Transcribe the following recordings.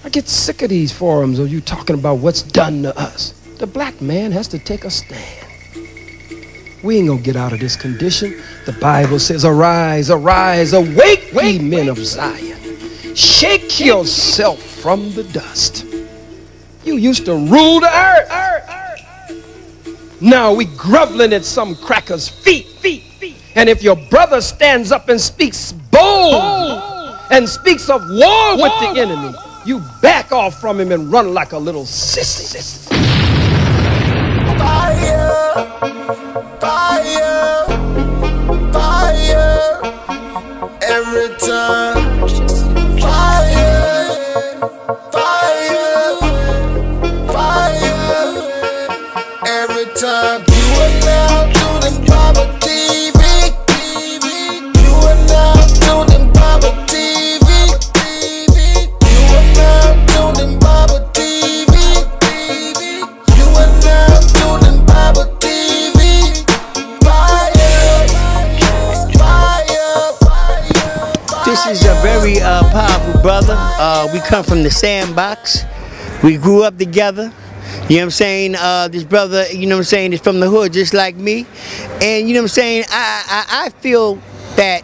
I get sick of these forums of you talking about what's done to us. The black man has to take a stand. We ain't gonna get out of this condition. The Bible says, arise, arise, awake, ye men of Zion. Shake yourself from the dust. You used to rule the earth. Now we groveling at some cracker's feet. And if your brother stands up and speaks bold and speaks of war with the enemy, you back off from him and run like a little sissy. Fire, fire, fire, every time. Fire, fire, fire, every time. You are now tuning BABATV. You are now tuning BABATV. You are now tuning BABATV. You are now tuning BABATV. Fire, fire, fire. This is a very powerful brother. We come from the sandbox. We grew up together. You know what I'm saying? This brother, you know what I'm saying, is from the hood just like me. And you know what I'm saying? I feel that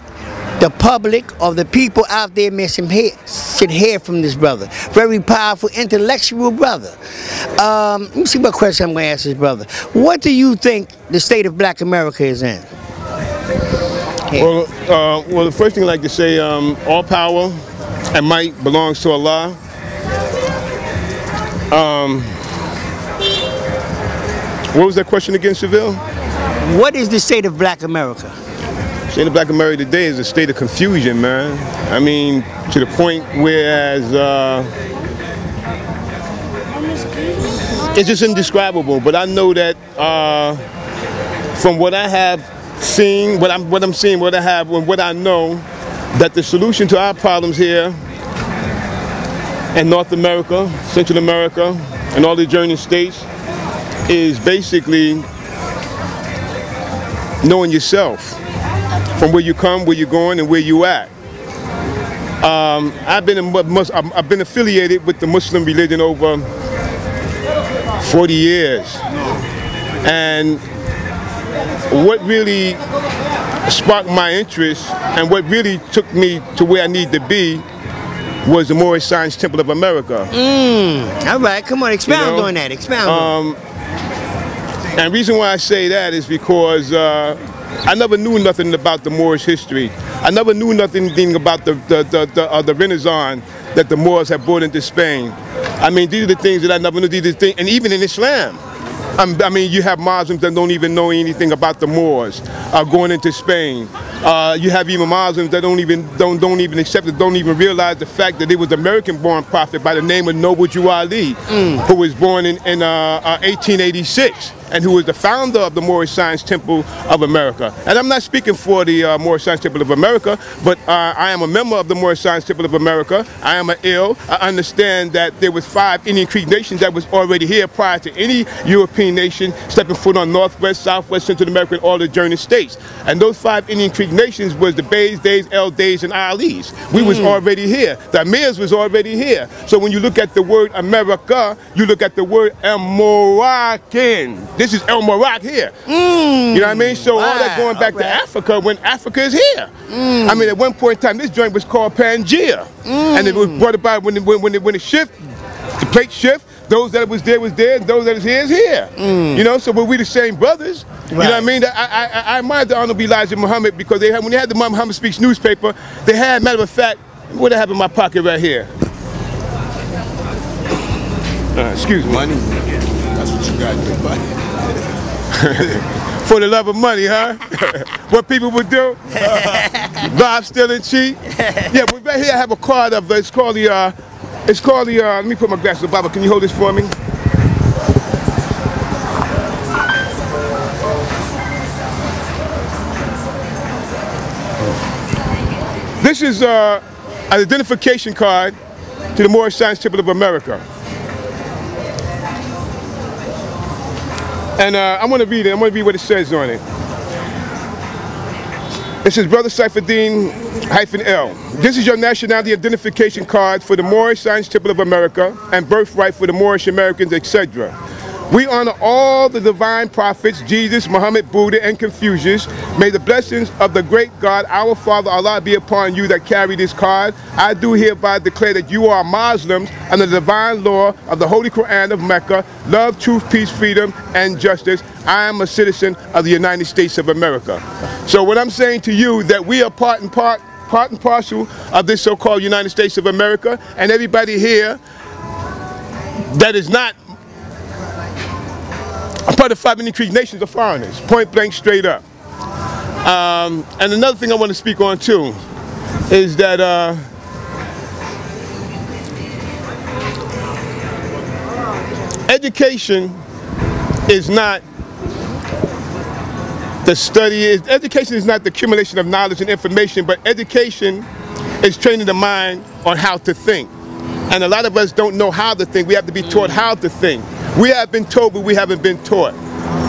the public or the people out there should hear from this brother. Very powerful, intellectual brother. Let me see what question I'm going to ask this brother. What do you think the state of black America is in? Well, the first thing I'd like to say, all power and might belongs to Allah. What was that question again, Seville? What is the state of black America? The state of black America today is a state of confusion, man. I mean, to the point whereas it's just indescribable. But I know that from what I have seen, what I'm seeing, what I have, and what I know, that the solution to our problems here in North America, Central America, and all the adjoining states is basically knowing yourself, from where you come, where you're going, and where you at. I've been affiliated with the Muslim religion over 40 years, and what really sparked my interest and what really took me to where I need to be was the Moorish Science Temple of America. All right, come on, expound on that. Expound on that. And the reason why I say that is because I never knew nothing about the Moorish history. I never knew nothing about the Renaissance that the Moors had brought into Spain. I mean, these are the things that I never knew. These are the things, and even in Islam. I mean, you have Muslims that don't even know anything about the Moors going into Spain. You have even Muslims that don't even accept it, don't even realize the fact that there was an American-born prophet by the name of Noble Jew Ali, who was born in 1886. And who was the founder of the Moorish Science Temple of America. And I'm not speaking for the Moorish Science Temple of America, but I am a member of the Moorish Science Temple of America. I am an ill. I understand that there was 5 Indian Creek nations that was already here prior to any European nation stepping foot on Northwest, Southwest, Central America, and all the adjoining states. And those 5 Indian Creek nations was the Bays, Days, El Days, and Alis. We was already here. The Amirs was already here. So when you look at the word America, you look at the word El Moroccan. This is El Morocco here. You know what I mean? So all that going back to Africa when Africa is here. I mean, at one point in time, this joint was called Pangea. And it was brought about when it shift, the plate shift, those that was there, and those that is here. You know, so we the same brothers. You know what I mean? I admire the Honorable Elijah Muhammad because when they had the Muhammad Speaks newspaper, they had, matter of fact, what I have in my pocket right here. Excuse me. Money. That's what you got in your money. For the love of money, huh? What people would do? Rob, steal, and cheat. Yeah, but right here I have a card of it's called the let me put my glasses on. Baba, can you hold this for me? This is an identification card to the Moorish Science Temple of America. And I'm going to read it. I'm going to read what it says on it. This is Brother Seifuddin-L. This is your nationality identification card for the Moorish Science Temple of America and birthright for the Moorish Americans, etc. We honor all the divine prophets, Jesus, Muhammad, Buddha, and Confucius. May the blessings of the great God, our Father Allah, be upon you that carry this card. I do hereby declare that you are Muslims under the divine law of the Holy Quran of Mecca. Love, truth, peace, freedom, and justice. I am a citizen of the United States of America. So what I'm saying to you, that we are part and parcel of this so-called United States of America, and everybody here that is not a part of 5 Creek nations are foreigners, point blank, straight up. And another thing I want to speak on too is that education is not the study. Education is not the accumulation of knowledge and information, but education is training the mind on how to think. And a lot of us don't know how to think. We have to be taught how to think. We have been told, but we haven't been taught.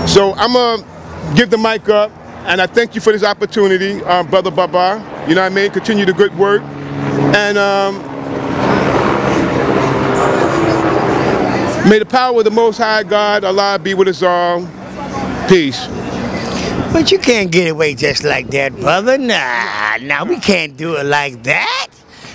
So I'm going to give the mic up, and I thank you for this opportunity, Brother Baba. You know what I mean? Continue the good work. And may the power of the Most High God, Allah, be with us all. Peace. But you can't get away just like that, brother. Nah, we can't do it like that.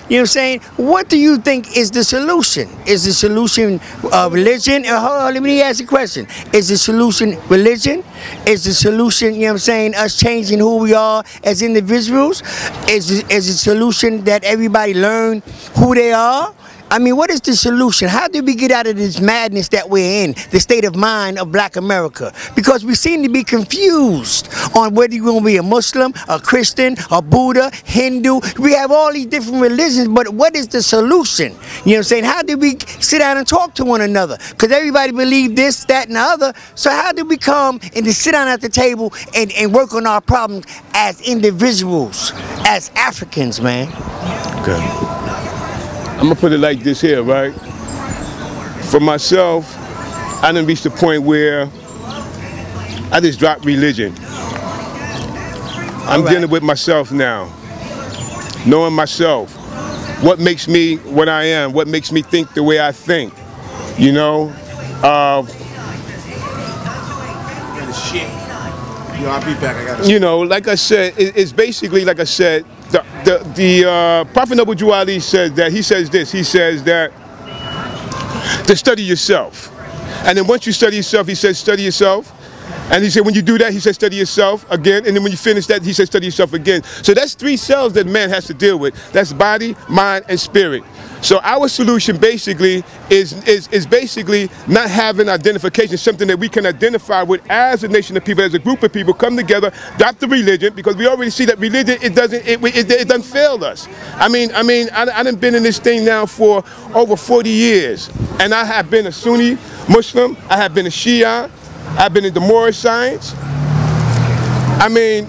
You know what I'm saying? What do you think is the solution? Is the solution religion? Hold on, let me ask you a question. Is the solution religion? Is the solution, you know what I'm saying, us changing who we are as individuals? Is the solution that everybody learn who they are? I mean, what is the solution? How do we get out of this madness that we're in, the state of mind of Black America? Because we seem to be confused on whether you're going to be a Muslim, a Christian, a Buddha, Hindu. We have all these different religions, but what is the solution? You know what I'm saying? How do we sit down and talk to one another? Because everybody believes this, that, and the other. So how do we come and to sit down at the table and work on our problems as individuals, as Africans, man? Okay. I'm gonna put it like this here, right? For myself, I done reached the point where I just dropped religion. I'm dealing with myself now, knowing myself, what makes me what I am, what makes me think the way I think, you know? I'll be back. I got you know, like I said, it's basically, like I said, the Prophet Noble Drew Ali says that, he says this, he says that to study yourself. And then once you study yourself, he says study yourself. And he said when you do that, he said study yourself again. And then when you finish that, he said study yourself again. So that's 3 cells that man has to deal with. That's body, mind, and spirit. So our solution basically is basically not having identification, something that we can identify with as a nation of people, as a group of people, come together, drop the religion, because we already see that religion, it doesn't fail us. I done been in this thing now for over 40 years, and I have been a Sunni Muslim, I have been a Shia, I've been into Moorish science. I mean,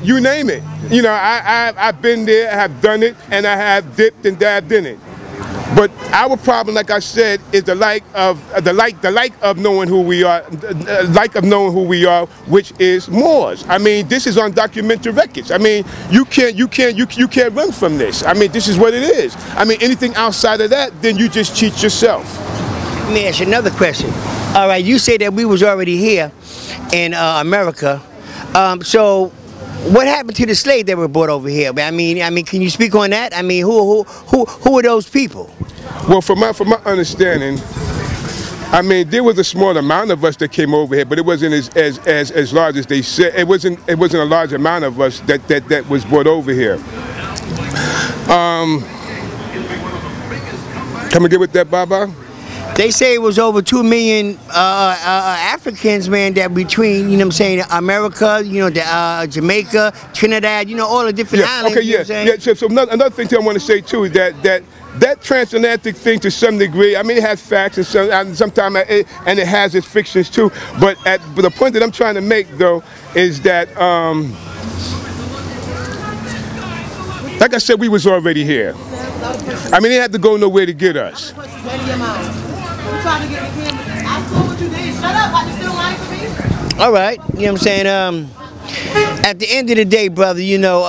you name it. You know, I've been there, I have done it, and I have dipped and dabbed in it. But our problem, like I said, is the lack of knowing who we are, which is Moors. I mean, this is on documentary records. I mean, you can't run from this. I mean, this is what it is. I mean, anything outside of that, then you just cheat yourself. Let me ask you another question. All right, you say that we was already here in America. So what happened to the slaves that were brought over here? I mean, can you speak on that? I mean, who are those people? Well, from my understanding, I mean, there was a small amount of us that came over here, but it wasn't as large as they said. It wasn't a large amount of us that was brought over here. Come and get with that, Baba. They say it was over 2 million Africans, man, that between, you know what I'm saying, America, you know, Jamaica, Trinidad, you know, all the different islands. Okay, yeah. So another thing I want to say too is that transatlantic thing, to some degree, I mean, it has facts and sometimes it has its fictions too. But the point that I'm trying to make though is that, like I said, we was already here. I mean, they had to go nowhere to get us. All right, you know what I'm saying? at the end of the day, brother, you know,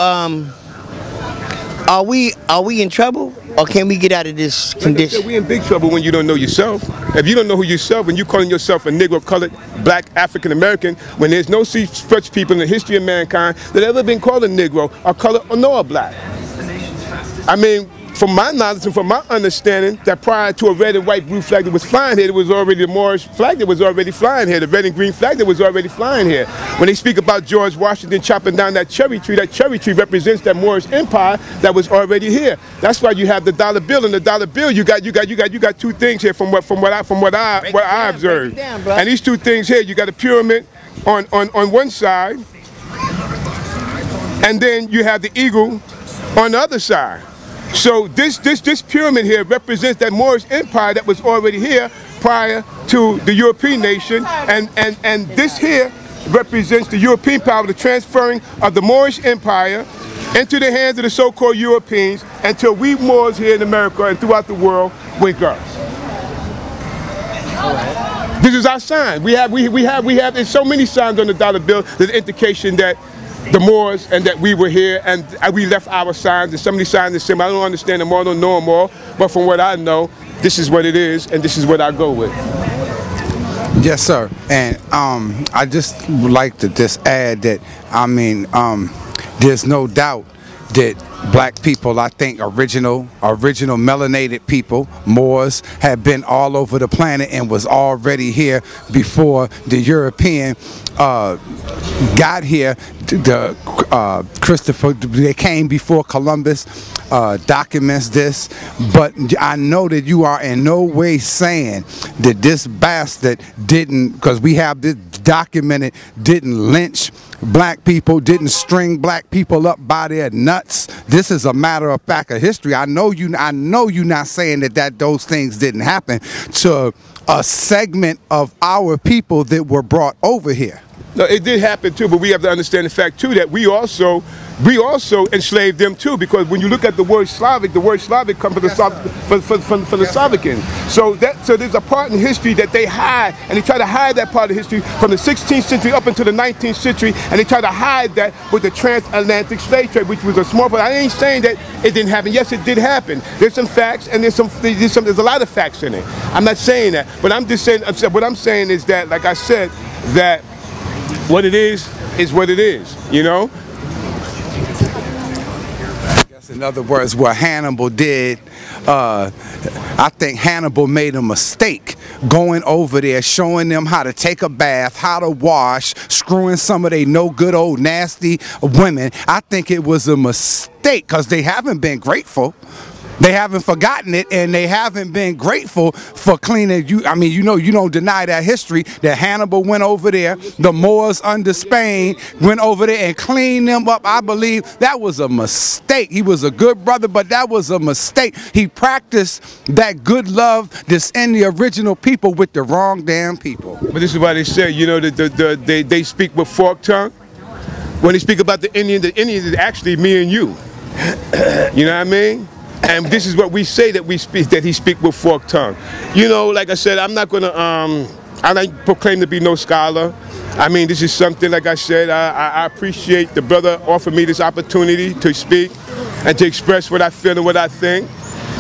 are we in trouble, or can we get out of this condition? We in big trouble when you don't know yourself. If you don't know who yourself, and you calling yourself a Negro, colored, black, African American, when there's no such people in the history of mankind that ever been called a Negro, or colored, or nor a black. I mean, from my knowledge and from my understanding, that prior to a red and white blue flag that was flying here, there was already the Moorish flag that was already flying here, the red and green flag that was already flying here. When they speak about George Washington chopping down that cherry tree represents that Moorish empire that was already here. That's why you have the dollar bill. And the dollar bill, you got two things here from what I observed. And these two things here, you got a pyramid on one side, and then you have the eagle on the other side. So this pyramid here represents that Moorish empire that was already here prior to the European nation, and this here represents the European power, the transferring of the Moorish empire into the hands of the so-called Europeans until we Moors here in America and throughout the world wake up. This is our sign. We have there's so many signs on the dollar bill. There's an indication that the Moors and that we were here, and we left our signs, and some of these signs are similar. I don't understand them all, I don't know them all, but from what I know, this is what it is, and this is what I go with. Yes, sir. And I just would like to just add that, I mean, there's no doubt that black people, I think original melanated people, Moors, have been all over the planet and was already here before the European got here. They came before Columbus, documents this, but I know that you are in no way saying that this bastard didn't, because we have this documented, didn't lynch black people, didn't string black people up by their nuts. This is a matter of fact of history. I know you're not saying that those things didn't happen to a segment of our people that were brought over here. No, it did happen too, but we have to understand the fact too that we also enslaved them too, because when you look at the word Slavic comes from the Slavicans. So there's a part in history that they hide, and they try to hide that part of history from the 16th century up into the 19th century, and they try to hide that with the transatlantic slave trade, which was a small part. I ain't saying that it didn't happen. Yes, it did happen. There's some facts, and there's a lot of facts in it. I'm not saying that, but I'm just saying, what I'm saying is that, like I said, that what it is what it is, you know? In other words, what Hannibal did, I think Hannibal made a mistake going over there, showing them how to take a bath, how to wash, screwing some of they no good old nasty women. I think it was a mistake because they haven't been grateful. They haven't forgotten it, and they haven't been grateful for cleaning you. I mean, you know, you don't deny that history, that Hannibal went over there, the Moors under Spain went over there and cleaned them up. I believe that was a mistake. He was a good brother, but that was a mistake. He practiced that good love that's in the original people with the wrong damn people. But this is why they say, you know, they speak with forked tongue. When they speak about the Indian is actually me and you. You know what I mean? And this is what we say, that he speak with forked tongue. You know, like I said, I'm not gonna I don't proclaim to be no scholar. I mean, this is something, like I said, I appreciate the brother offered me this opportunity to speak and to express what I feel and what I think.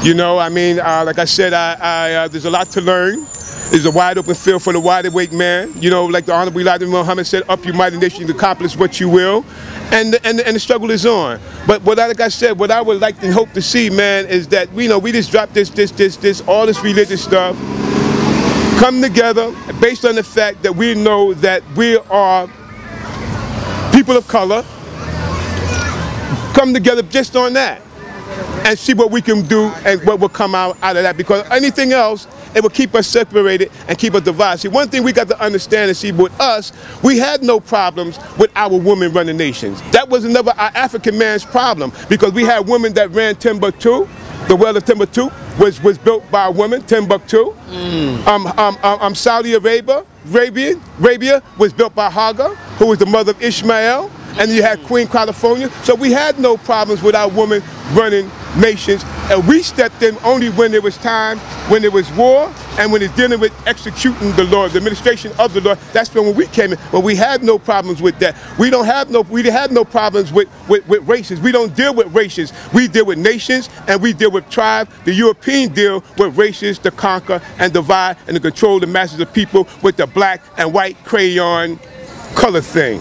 You know, I mean, like I said, there's a lot to learn. There's a wide open field for the wide awake man. You know, like the Honorable Elijah Muhammad said, up you mighty nation to accomplish what you will. And the struggle is on. But like I said, what I would like and hope to see, man, is that we just drop all this religious stuff, come together based on the fact that we know that we are people of color, come together just on that and see what we can do and what will come out of that, because anything else, it will keep us separated and keep us divided. See, one thing we got to understand and see with us, we had no problems with our women running nations. That was never our African man's problem, because we had women that ran Timbuktu. The well of Timbuktu was built by a woman, Timbuktu. Saudi Arabia was built by Hagar, who was the mother of Ishmael. And you had Queen California. So we had no problems with our women running nations, and we stepped in only when there was time, when there was war, and when it's dealing with executing the law, the administration of the law. That's when we came in. But we had no problems with that. We had no problems with races. We don't deal with races. We deal with nations and we deal with tribes. The European deal with races to conquer and divide and to control the masses of people with the black and white crayon color thing.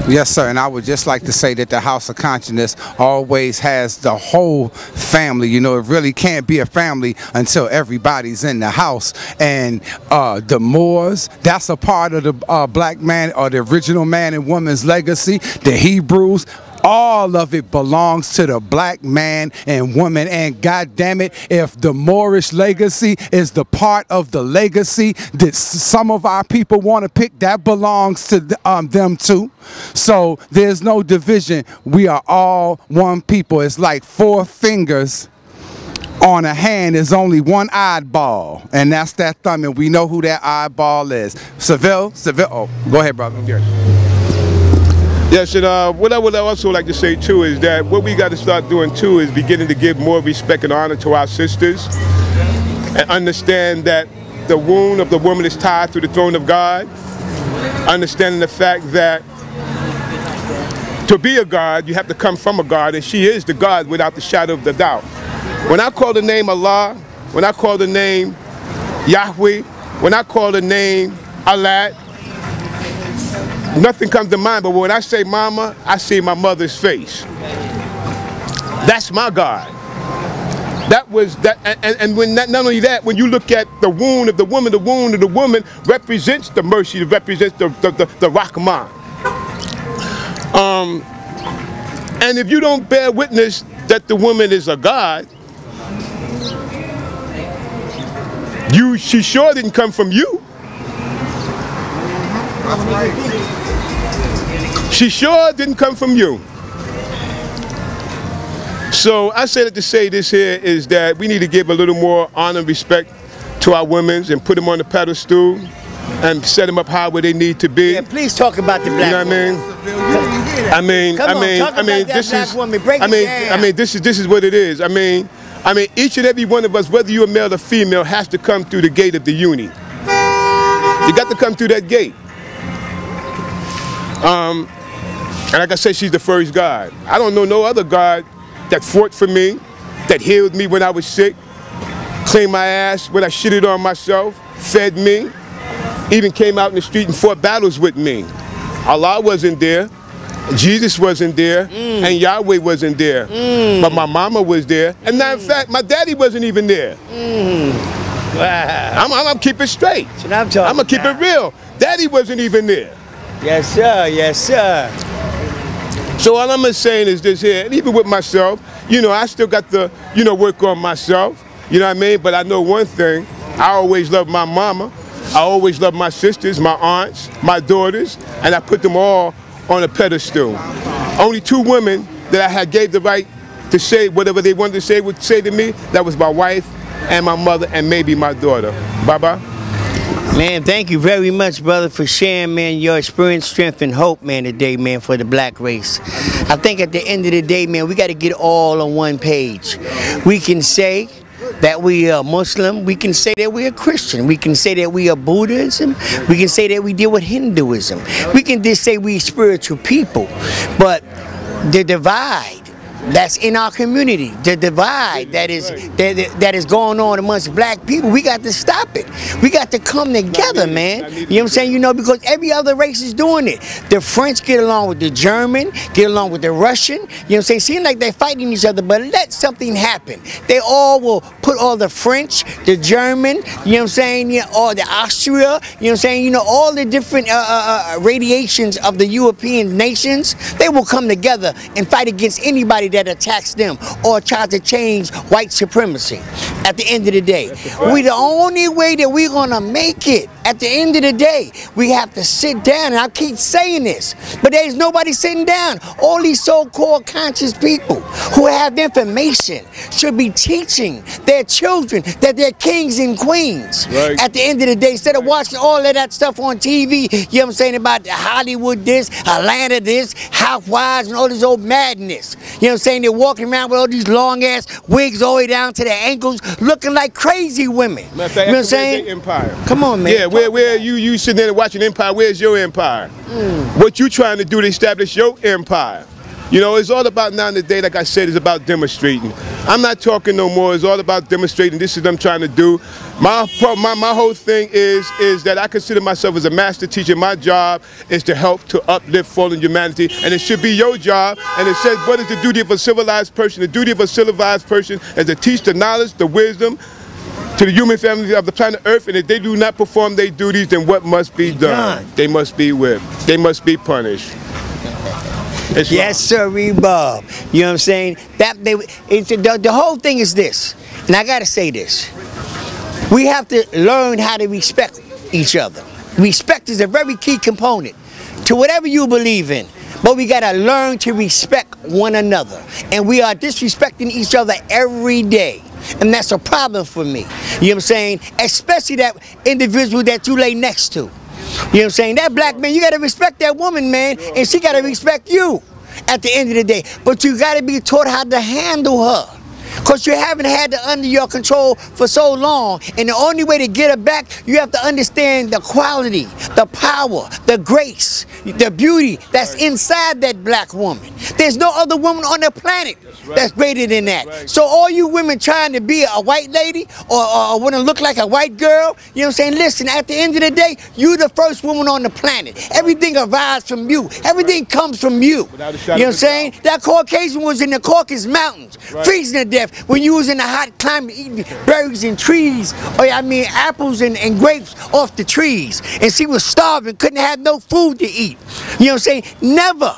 Yes, sir, and I would just like to say that the House of Consciousness always has the whole family. You know, it really can't be a family until everybody's in the house. And the Moors, that's a part of the black man or the original man and woman's legacy. The Hebrews, all of it belongs to the black man and woman. And God damn it, if the Moorish legacy is the part of the legacy that some of our people want to pick, that belongs to them too. So there's no division. We are all one people. It's like 4 fingers on a hand is only one eyeball, and that's that thumb, and we know who that eyeball is. Seville, oh, go ahead, brother. Yes, and what I would also like to say too is that what we got to start doing too is beginning to give more respect and honor to our sisters and understand that the womb of the woman is tied to the throne of God. Understanding the fact that to be a God, you have to come from a God, and she is the God without the shadow of the doubt. When I call the name Allah, when I call the name Yahweh, when I call the name Allah, nothing comes to mind, but when I say mama, I see my mother's face. That's my God. That was that, and when not only that, when you look at the wound of the woman, the wound of the woman represents the mercy, it represents the Rahman. And if you don't bear witness that the woman is a God, she sure didn't come from you. She sure didn't come from you. So I said it to say this here is that we need to give a little more honor and respect to our women and put them on the pedestal and set them up high where they need to be. Yeah, please talk about the black You know what I mean? This is what it is. I mean, each and every one of us, whether you're male or female, has to come through the gate of the uni. You got to come through that gate. And like I said, she's the first God. I don't know no other God that fought for me, that healed me when I was sick, cleaned my ass when I shitted on myself, fed me, even came out in the street and fought battles with me. Allah wasn't there, Jesus wasn't there, and Yahweh wasn't there. But my mama was there, and now in fact, my daddy wasn't even there. Wow. I'm gonna keep it straight. I'm gonna keep it real. Daddy wasn't even there. Yes, sir. Yes, sir. So all I'm saying is this here, and even with myself, you know, I still got to, you know, work on myself, you know what I mean? But I know one thing, I always love my mama, I always love my sisters, my aunts, my daughters, and I put them all on a pedestal. Only 2 women that I had gave the right to say whatever they wanted to say would say to me, that was my wife and my mother and maybe my daughter. Bye-bye. Man, thank you very much, brother, for sharing, man, your experience, strength, and hope, man, today, man, for the black race. I think at the end of the day, man, we got to get all on one page. We can say that we are Muslim, we can say that we are Christian, we can say that we are Buddhism, we can say that we deal with Hinduism, we can just say we spiritual people, but the divide that's in our community, the divide that is going on amongst black people, we got to stop it. We got to come together, man. You know what I'm saying? You know, because every other race is doing it. The French get along with the German, get along with the Russian. You know what I'm saying? Seem like they're fighting each other, but let something happen. They all will put all the French, the German, you know what I'm saying? Yeah, all the Austria, you know what I'm saying? You know, all the different radiations of the European nations, they will come together and fight against anybody that attacks them or tries to change white supremacy. At the end of the day, we the only way that we're gonna make it. At the end of the day, we have to sit down, and I keep saying this, but there's nobody sitting down. All these so-called conscious people who have information should be teaching their children that they're kings and queens. Right. At the end of the day, instead of watching all of that stuff on TV, you know what I'm saying, about Hollywood this, Atlanta this, Housewives, and all this old madness. You know what I'm saying? They're walking around with all these long-ass wigs all the way down to their ankles, looking like crazy women. Matter of fact, you know what I'm saying? Empire. Come on, man. Yeah, where you sitting there watching Empire, where's your empire? What you trying to do to establish your empire? You know, it's all about now today, like I said, it's about demonstrating. I'm not talking no more, it's all about demonstrating. This is what I'm trying to do. My whole thing is that I consider myself as a master teacher. My job is to help to uplift fallen humanity, and it should be your job. And it says, what is the duty of a civilized person? The duty of a civilized person is to teach the knowledge, the wisdom, to the human family of the planet Earth, and if they do not perform their duties, then what must be done? They must be whipped. They must be punished. Yes, sir, Bob. You know what I'm saying? The whole thing is this, and I gotta say this. We have to learn how to respect each other. Respect is a very key component to whatever you believe in. But we gotta learn to respect one another. And we are disrespecting each other every day. And that's a problem for me. You know what I'm saying? Especially that individual that you lay next to. You know what I'm saying? That black man, you gotta respect that woman, man, and she gotta respect you at the end of the day. But you gotta be taught how to handle her. Because you haven't had her under your control for so long, and the only way to get her back, you have to understand the quality, the power, the grace, the beauty that's inside that black woman. There's no other woman on the planet that's greater than that. So all you women trying to be a white lady or want to look like a white girl, you know what I'm saying? Listen, at the end of the day, you the first woman on the planet. Everything arises from you. Everything comes from you. You know what I'm saying? That Caucasian was in the Caucasus Mountains, freezing to death when you was in a hot climate eating berries and trees, or I mean apples and grapes off the trees. And she was starving, couldn't have no food to eat. You know what I'm saying? Never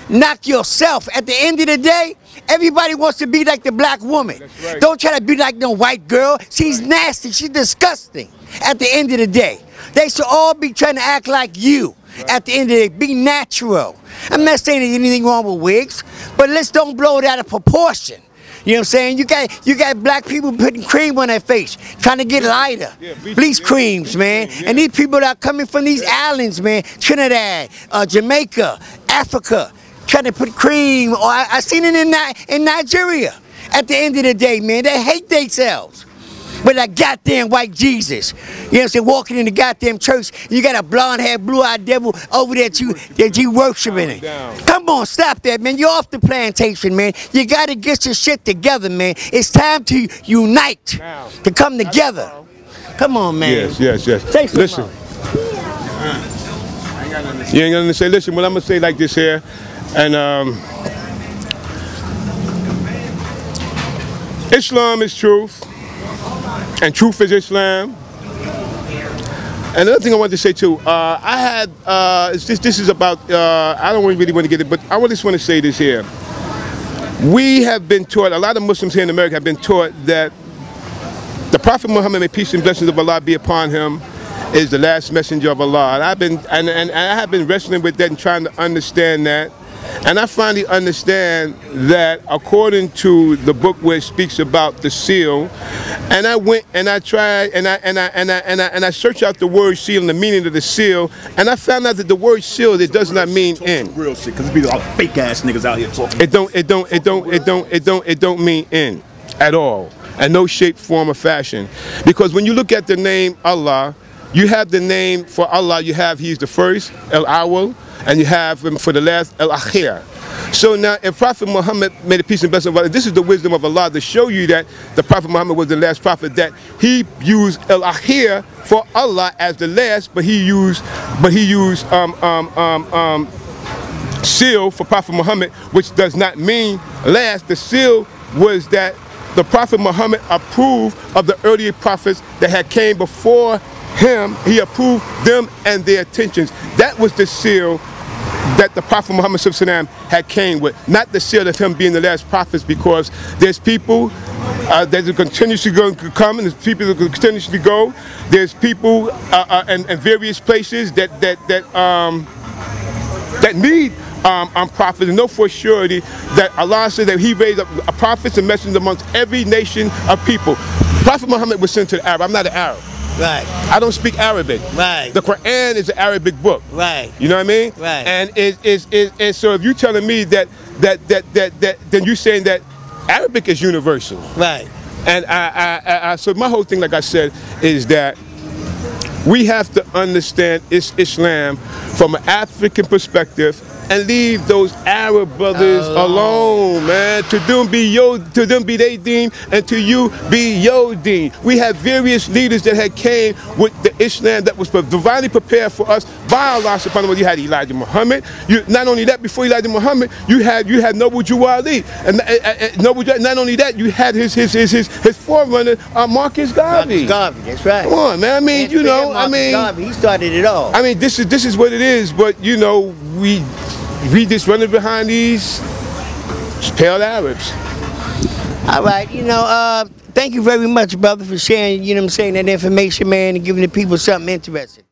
knock yourself. At the end of the day, everybody wants to be like the black woman. Right. Don't try to be like no white girl. She's nasty. She's disgusting. At the end of the day, they should all be trying to act like you. At the end of the day, be natural. I'm not saying there's anything wrong with wigs, but let's don't blow it out of proportion. You know what I'm saying? You got black people putting cream on their face, trying to get lighter. Bleach creams, man. And these people that are coming from these islands, man, Trinidad, Jamaica, Africa, trying to put cream. Or I seen it in Nigeria. At the end of the day, man, they hate themselves. With that goddamn white Jesus. You know what I'm saying? Walking in the goddamn church, you got a blonde-haired, blue-eyed devil over there that you worshiping it. Come on, stop that, man. You're off the plantation, man. You got to get your shit together, man. It's time to unite, to come together. Come on, man. Yes. Listen. You ain't gonna say, listen, what I'm gonna say like this here, and Islam is truth. And truth is Islam. And another thing I wanted to say too, I had, this is about, I don't really want to get it, but I just want to say this here. We have been taught, a lot of Muslims here in America have been taught that the Prophet Muhammad, may peace and blessings of Allah be upon him, is the last messenger of Allah. And I have been wrestling with that and trying to understand that. And I finally understand that according to the book where it speaks about the seal, and I went and I tried and I searched out the word seal and the meaning of the seal, and I found out that the word seal, it does not mean in. Real shit, because be all fake ass niggas out here talking. It don't mean in at all, in no shape, form, or fashion. Because when you look at the name Allah, you have the name for Allah, you have He's the first, El-Awwal, and you have him for the last, El-Akhir. So now, if Prophet Muhammad, may the peace and blessing of Allah, this is the wisdom of Allah to show you that the Prophet Muhammad was the last prophet, that he used El-Akhir for Allah as the last, but he used seal for Prophet Muhammad, which does not mean last. The seal was that the Prophet Muhammad approved of the earlier prophets that had came before him. He approved them and their intentions. That was the seal that the Prophet Muhammad had came with, not the seal of him being the last prophets, because there's people There's a continuously going to come, and there's people that will continuously go. There's people in various places that need prophets, and know for surety that Allah said that He raised up prophets and messengers amongst every nation of people. Prophet Muhammad was sent to the Arab. I'm not an Arab. Right. I don't speak Arabic. Right. The Quran is an Arabic book. Right. You know what I mean? Right. And so if you're telling me that then you're saying that Arabic is universal. Right. And so my whole thing, like I said, is that we have to understand Islam from an African perspective and leave those Arab brothers alone, man. To them be they deen, and to you be your deen. We have various leaders that had came with the Islam that was divinely prepared for us by Allah subhanahu wa ta'ala. You had Elijah Muhammad. Not only that, before Elijah Muhammad, you had Noble Jew Ali, and not only that, you had his forerunner Marcus Garvey. Garvey, that's right. Come on, man. I mean, you know, Garvey, he started it all. I mean, this is what it is. But you know, we just running behind these pale Arabs. All right, you know, thank you very much, brother, for sharing, you know what I'm saying, that information, man, and giving the people something interesting.